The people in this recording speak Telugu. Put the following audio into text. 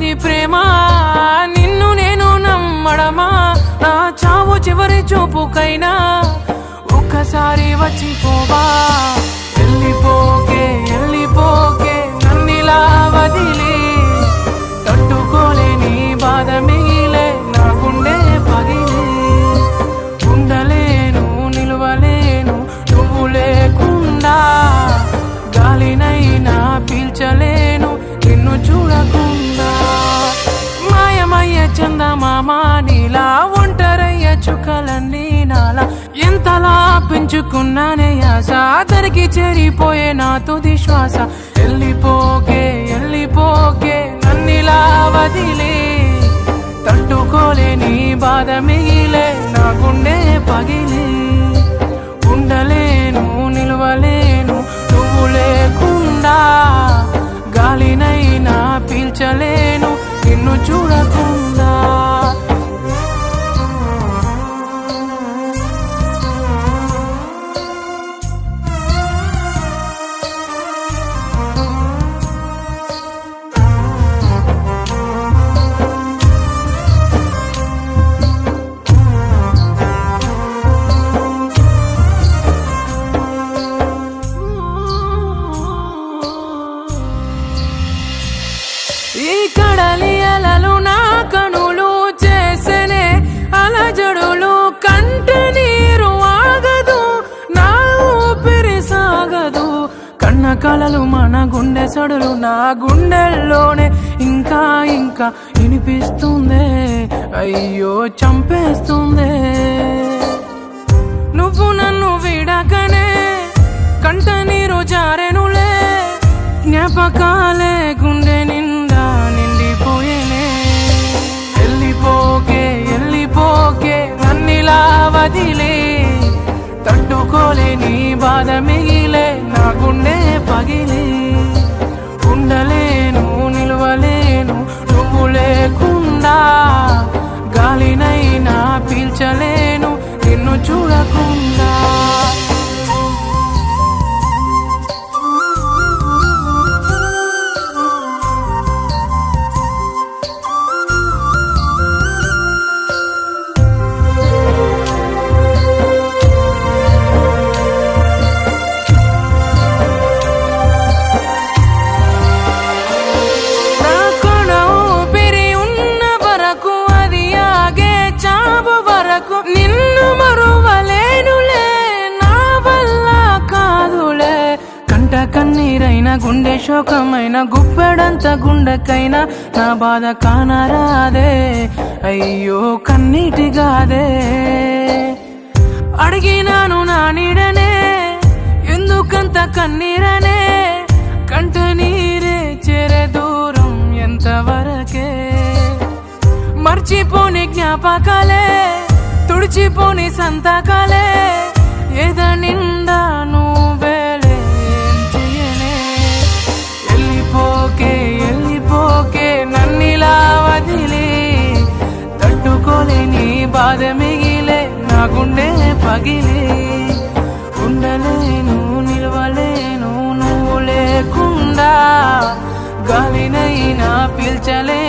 ఇది ప్రేమ నిన్ను నేను నమ్మడమా నా చావు చివరి చూపుకైనా ఒక్కసారి వచ్చిపోవా వెళ్ళిపోకే వెళ్ళిపోకే నన్నిలా వదిలి తట్టుకోలేని బాధ మిగిలే నా గుండె పగిలి ఉండలేను నిలవలేను నువ్వు లేకుండా గాలినైనా పీల్చలేను నిన్ను చూడకుండా మాయమయ్య చందమామ నీలా ఒంటరయ్య చుక్కలన్నీ నాలా ఎంతలా పెంచుకున్నానే ఆశ అతనికి చేరిపోయే నా తుది శ్వాస వెళ్ళిపోకే వెళ్ళిపోకే నన్నిలా వదిలి తట్టుకోలేని బాధ మిగిలే నా గుండె పగిలి ఉండలేను నిలవలేను నువ్వు లేకుండా గాలినైనా పీల్చలేను నిన్ను చూడకుండా ఈ కడలి అలలు నా కనులు చేసనే అలజడులు కంట నీరు ఆగదు నా ఊపిరి సాగదు కన్న కలలు మన గుండె సడులు నా గుండెల్లోనే ఇంకా ఇంకా వినిపిస్తుందే అయ్యో చంపేస్తుందే నువ్వు నన్ను విడకనే కంట నీరు జారెనులే జ్ఞాపకాలే గుండె నిండా నిండిపోయేనే వెళ్ళిపోకే వెళ్ళిపోకే నన్నిలా వదిలి తట్టుకోలేని బాధ మిగిలే నా గుండె పగిలి ఉండలేను నిలవలేను నువ్వు లేకుండా గాలినైనా పీల్చలేను నిన్ను చూడకుండా నిన్ను మరువలేనులే నా వల్ల కాదులే కంట కన్నీరైన గుండె శోకమైన గుప్పెడంత గుండెకైనా నా బాధ కానరాదే అయ్యో కన్నీటిగాదే అడిగినాను నా నీడనే ఎందుకంత కన్నీరనే కంట నీరే చేరే దూరం ఎంతవరకే మర్చిపోని జ్ఞాపకాలే తుడిచిపోని సంతకాలే ఏద నిండా నువ్వేలే చెయ్యనే వెళ్ళిపోకే వెళ్ళిపోకే నన్నిలా వదిలి తట్టుకోలేని బాధ మిగిలే నా గుండె పగిలి ఉండలేను నిలవలేను నువ్వు లేకుండా గాలినైనా పీల్చలే